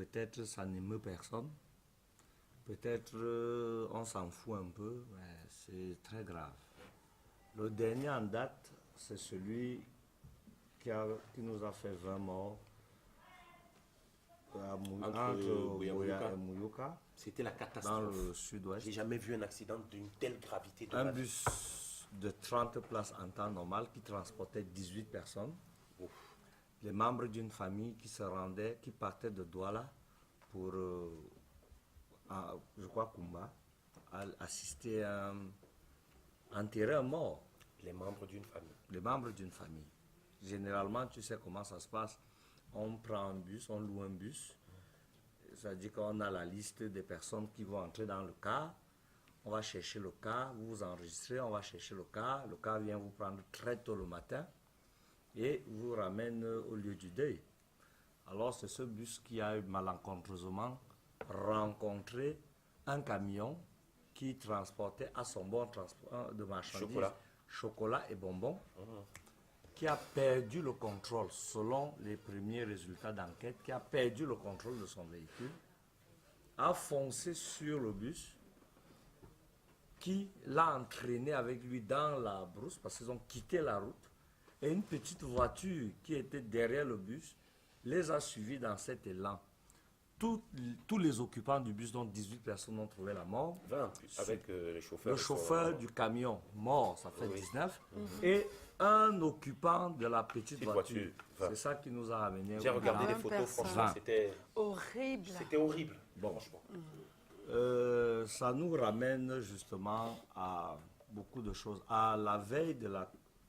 peut-être ça n'émeut personne. Peut-être on s'en fout un peu, mais c'est très grave. Le dernier en date, c'est celui qui nous a fait 20 morts entre Boya et Mouyouka, C'était la dans catastrophe. le sud-ouest. J'ai jamais vu un accident d'une telle gravité de Un ma vie. bus de 30 places en temps normal qui transportait 18 personnes. Ouf. Les membres d'une famille qui partaient de Douala pour, je crois, Kumba, assister à enterrer un mort. Les membres d'une famille. Les membres d'une famille. Généralement, tu sais comment ça se passe. On prend un bus, on loue un bus. C'est-à-dire qu'on a la liste des personnes qui vont entrer dans le car. On va chercher le car, vous vous enregistrez, on va chercher le car. Le car vient vous prendre très tôt le matin et vous ramène au lieu du deuil. Alors c'est ce bus qui a malencontreusement rencontré un camion qui transportait à son bon transport de marchandises, chocolat et bonbons, qui a perdu le contrôle, selon les premiers résultats d'enquête, qui a perdu le contrôle de son véhicule, a foncé sur le bus, qui l'a entraîné avec lui dans la brousse, parce qu'ils ont quitté la route, et une petite voiture qui était derrière le bus les a suivis dans cet élan. Tous les occupants du bus, dont 18 personnes, ont trouvé la mort. 20, avec les chauffeurs. Le chauffeur du camion, mort, ça fait 19. Et un occupant de la petite voiture. C'est ça qui nous a ramené. J'ai regardé les photos, franchement, c'était horrible. C'était horrible, bon, franchement. Ça nous ramène justement à beaucoup de choses. À la veille de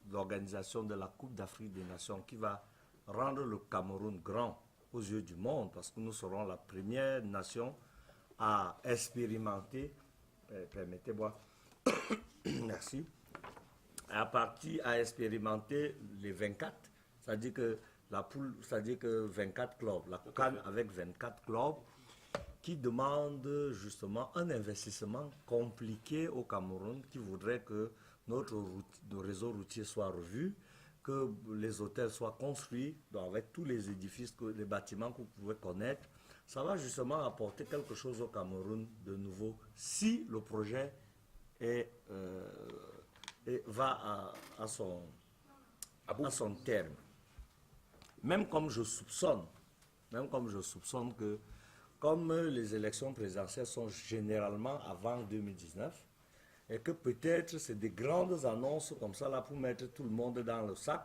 l'organisation de la Coupe d'Afrique des Nations qui va rendre le Cameroun grand aux yeux du monde, parce que nous serons la première nation à expérimenter, permettez-moi, merci, à expérimenter les 24, c'est-à-dire que la poule, c'est-à-dire que 24 clubs, la CAN avec 24 clubs, qui demande justement un investissement compliqué au Cameroun, qui voudrait que notre réseau routier soit revu, que les hôtels soient construits avec tous les édifices, les bâtiments que vous pouvez connaître. Ça va justement apporter quelque chose au Cameroun de nouveau si le projet va à son terme. Même comme je soupçonne que comme les élections présidentielles sont généralement avant 2019, et que peut-être c'est des grandes annonces comme ça là pour mettre tout le monde dans le sac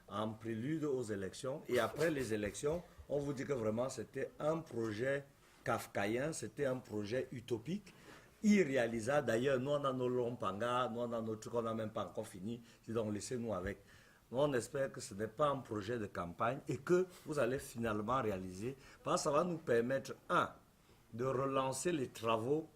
en prélude aux élections. Et après les élections, on vous dit que vraiment c'était un projet kafkaïen, c'était un projet utopique, irréalisable. D'ailleurs, nous on a nos lompangas, nous on a nos trucs, on n'a même pas encore fini. Donc laissez-nous avec. Nous, on espère que ce n'est pas un projet de campagne et que vous allez finalement réaliser, parce que ça va nous permettre, de relancer les travaux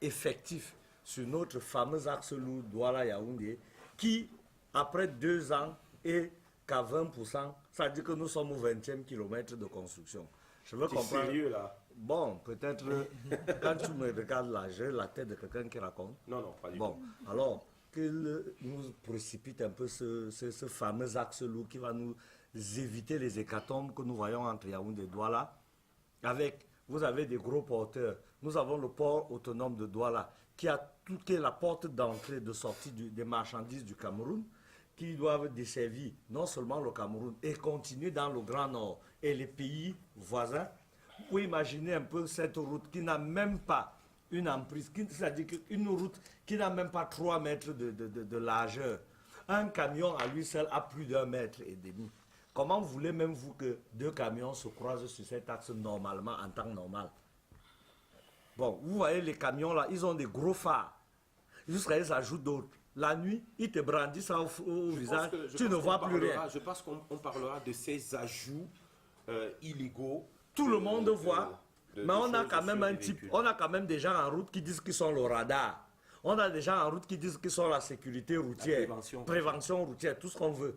effectifs sur notre fameux axe lourd Douala-Yaoundé, qui, après 2 ans, est qu'à 20%, ça dit que nous sommes au 20e kilomètre de construction. Je veux comprendre. Sérieux, là? Bon, peut-être, quand tu me regardes là, j'ai la tête de quelqu'un qui raconte. Non, pas du tout. Bon, alors, qu'il nous précipite un peu ce fameux axe lourd qui va nous éviter les hécatombes que nous voyons entre Yaoundé et Douala. Vous avez des gros porteurs. Nous avons le port autonome de Douala qui est la porte d'entrée, de sortie des marchandises du Cameroun, qui doivent desservir non seulement le Cameroun et continuer dans le Grand Nord et les pays voisins. Vous pouvez imaginer un peu cette route qui n'a même pas une emprise, c'est-à-dire une route qui n'a même pas 3 mètres de largeur. Un camion à lui seul a plus d'1,5 mètre. Comment voulez même vous que 2 camions se croisent sur cet axe normalement, en temps normal? Bon, vous voyez les camions là, ils ont des gros phares. Jusqu'à ils ajoutent d'autres. La nuit, ils te brandissent ça au visage, tu ne vois plus rien. Je pense qu'on parlera de ces ajouts illégaux. Tout le monde voit, mais on a quand même on a quand même des gens en route qui disent qu'ils sont le radar. On a des gens en route qui disent qu'ils sont la sécurité routière, prévention routière, tout ce qu'on veut.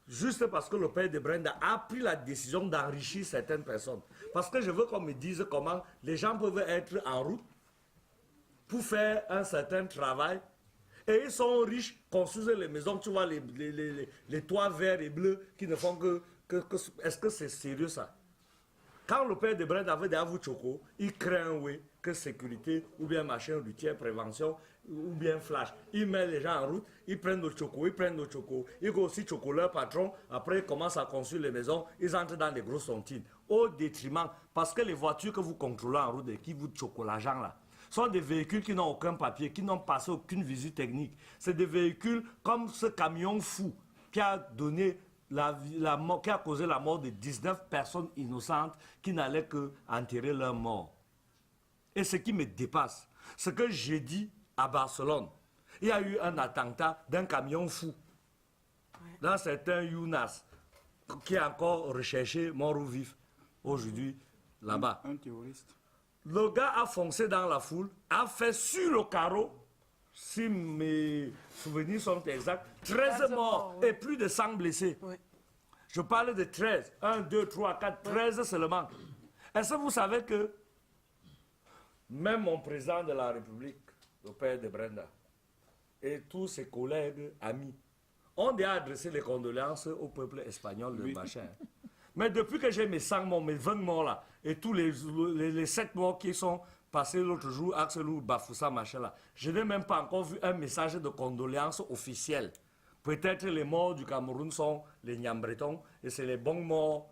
Juste parce que le père de Brenda a pris la décision d'enrichir certaines personnes. Parce que je veux qu'on me dise comment les gens peuvent être en route pour faire un certain travail. Et ils sont riches, construisent les maisons, tu vois, les toits verts et bleus qui ne font que est-ce que c'est sérieux ça? Quand le père de Brenda avait des avous choco, il craint oui, que sécurité, ou bien machin routier, prévention, ou bien flash. Il met les gens en route, ils prennent le choco, ils go aussi choco leur patron, après ils commencent à construire les maisons, ils entrent dans des grosses tontines. Au détriment, parce que les voitures que vous contrôlez en route et qui vous choco l'argent là, sont des véhicules qui n'ont aucun papier, qui n'ont passé aucune visite technique. C'est des véhicules comme ce camion fou qui a donné qui a causé la mort de 19 personnes innocentes qui n'allaient que enterrer leurs morts. Et ce qui me dépasse, c'est que jeudi, à Barcelone, il y a eu un attentat d'un camion fou dans certains Younas qui est encore recherché mort ou vif aujourd'hui là-bas. Un terroriste. Le gars a foncé dans la foule, a fait sur le carreau, si mes souvenirs sont exacts, 13 morts et plus de 100 blessés. Oui. Je parle de 13. 1, 2, 3, 4, 13 seulement. Est-ce que vous savez que même mon président de la République, le père de Brenda, et tous ses collègues, amis, ont déjà adressé les condoléances au peuple espagnol de machin. Mais depuis que j'ai mes 100 morts, mes 20 morts là, et tous les 7 morts qui sont passés l'autre jour, Axelou, Bafoussa, machin là, je n'ai même pas encore vu un message de condoléances officiel. Peut-être les morts du Cameroun sont les Niambretons, et c'est les bons morts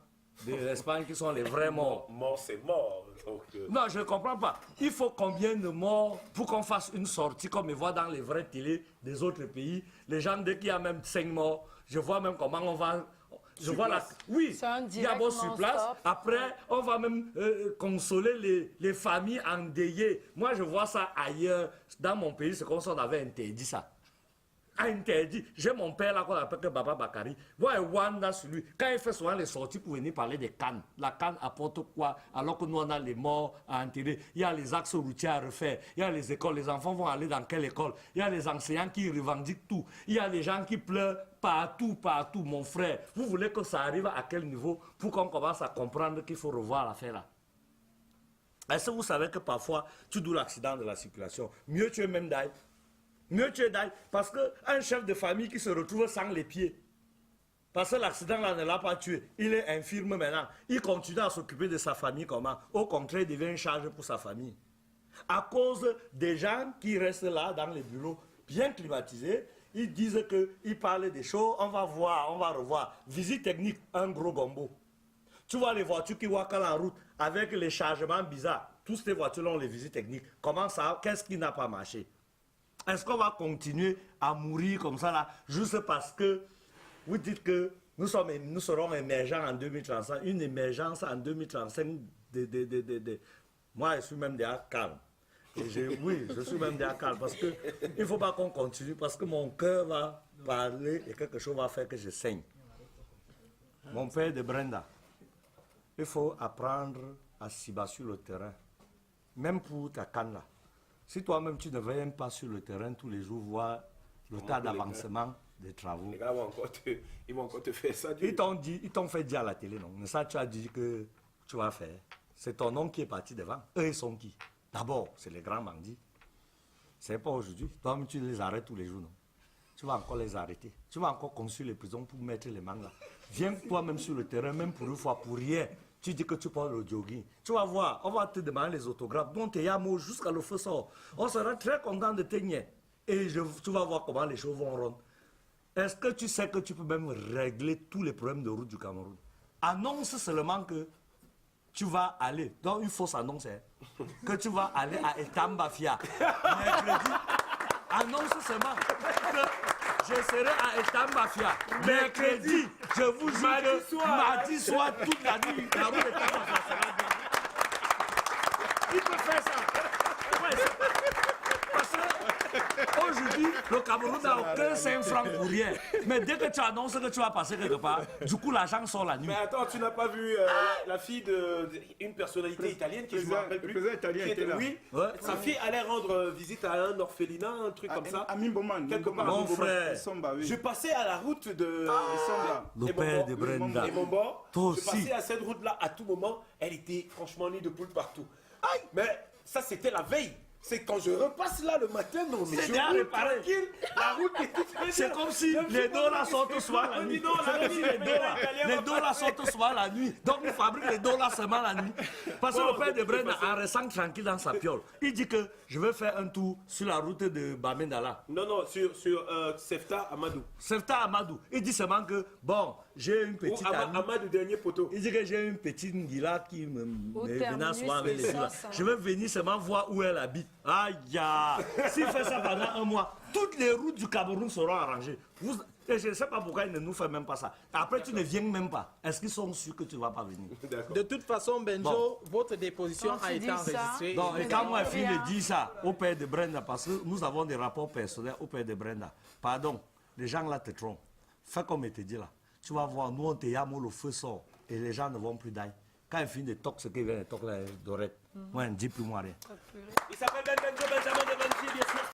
de l'Espagne qui sont les vrais morts. Mort, c'est mort. Donc, Non, je ne comprends pas. Il faut combien de morts pour qu'on fasse une sortie comme on voit dans les vraies télés des autres pays. Les gens, dès qu'il y a même 5 morts, je vois même comment on va... Je vois la... Oui, C'est un il y a beau direct sur place. non-stop. Après, on va même consoler les familles endeuillées. Moi, je vois ça ailleurs. Dans mon pays, c'est comme si on avait interdit ça. Interdit. J'ai mon père là qu'on appelle que Baba Bakari. Moi, Wanda sur lui. Quand il fait souvent les sorties pour venir parler des cannes, la canne apporte quoi alors que nous on a les morts à enterrer? Il y a les axes routiers à refaire. Il y a les écoles. Les enfants vont aller dans quelle école? Il y a les enseignants qui revendiquent tout. Il y a les gens qui pleurent partout, mon frère. Vous voulez que ça arrive à quel niveau pour qu'on commence à comprendre qu'il faut revoir l'affaire là? Est-ce que vous savez que parfois, tu dois l'accident de la circulation? Mieux tu es même d'ailleurs. Mieux tu es d'ailleurs. Parce qu'un chef de famille qui se retrouve sans les pieds, parce que l'accident là ne l'a pas tué, il est infirme maintenant. Il continue à s'occuper de sa famille comment? Au contraire, il devient une charge pour sa famille. À cause des gens qui restent là dans les bureaux bien climatisés, ils disent qu'ils parlent des choses, on va voir, on va revoir. Visite technique, un gros gombo. Tu vois les voitures qui walkent en route avec les chargements bizarres. Toutes ces voitures ont les visites techniques. Comment ça? Qu'est-ce qui n'a pas marché? Est-ce qu'on va continuer à mourir comme ça là, juste parce que vous dites que nous serons émergents en 2035, une émergence en 2035 Moi, je suis même déjà calme. Oui, je suis même déjà calme parce qu'il ne faut pas qu'on continue, parce que mon cœur va parler et quelque chose va faire que je saigne. Mon père de Brenda, il faut apprendre à s'y battre sur le terrain, même pour ta canne là. Si toi-même tu ne viens pas sur le terrain tous les jours voir le tas d'avancement des travaux. les gars ils vont encore te faire ça. Ils t'ont fait dire à la télé, non? Mais ça, tu as dit que tu vas faire. C'est ton nom qui est parti devant. Eux, ils sont qui? D'abord, c'est les grands bandits. C'est pas aujourd'hui. Toi-même, tu les arrêtes tous les jours, non? Tu vas encore les arrêter. Tu vas encore construire les prisons pour mettre les mangas. Viens toi-même sur le terrain, même pour une fois, pour rien. Tu dis que tu parles au jogging. Tu vas voir, on va te demander les autographes. Donc, tu es à mot jusqu'à le feu sort. On sera très content de te nier. Et tu vas voir comment les choses vont rendre. Est-ce que tu sais que tu peux même régler tous les problèmes de route du Cameroun? Annonce seulement que tu vas aller, donc une fausse annonce, hein, que tu vas aller à Etambafia mercredi. Annonce seulement que je serai à Etambafia mercredi. Je vous jure que mardi soir, toute la nuit, la route d'Etambafia sera bien. Il peut faire ça. Ouais, parce qu'aujourd'hui, le Cameroun n'a aucun 5 francs pour rien. Mais dès que tu annonces que tu vas passer quelque part, du coup, l'argent sort la nuit. Mais attends, tu n'as pas vu la fille d'une personnalité italienne qui, je me rappelle plus. Le président italien qui était là. Oui, Ouais. sa fille allait rendre visite à un orphelinat, un truc comme ça. Amin Boman. Quelque part. Mon frère. Ils sont bavés. Je passais à la route de Ils sont là. Le père de Brenda. Et mon bord, Toi je aussi. passais à cette route-là à tout moment. Elle était franchement nid de poule partout. Mais ça, c'était la veille. C'est quand je repasse là le matin, non, mais C'est je bien roule réparé. tranquille, la route est toute C'est comme si les dos là sortent souvent la nuit. Les dos là sortent souvent la nuit. Donc on fabrique les dos là seulement la nuit. Parce que le père de Brenda, en restant tranquille dans sa piole, il dit que je vais faire un tour sur la route de Bamendala. Non, sur Sefta Amadou. Sefta Amadou, il dit seulement que bon, j'ai une Ou petite amie. Amadou, dernier poteau. Il dit que j'ai une petite Ngila qui me terminus, menace souvent avec les c'est yeux là. ça. Je vais venir seulement voir où elle habite. Aïe, s'il fait ça pendant un mois, toutes les routes du Cameroun seront arrangées. Et je ne sais pas pourquoi il ne nous fait même pas ça. Après, tu ne viens même pas. Est-ce qu'ils sont sûrs que tu ne vas pas venir? De toute façon, Benjo, votre déposition Quand a tu été dis ça, enregistrée. Donc, et quand moi, fille me dit ça au père de Brenda, parce que nous avons des rapports personnels au père de Brenda, pardon, les gens là te trompent. Fais comme il te dit là. Tu vas voir, nous on te yamo, le feu sort et les gens ne vont plus d'ailleurs. Quand il finit de toquer, ce qui vient de toquer là, doré. Moi, je ne dis plus moi rien. Il s'appelle Benjo Benjamin de Benji, bien sûr.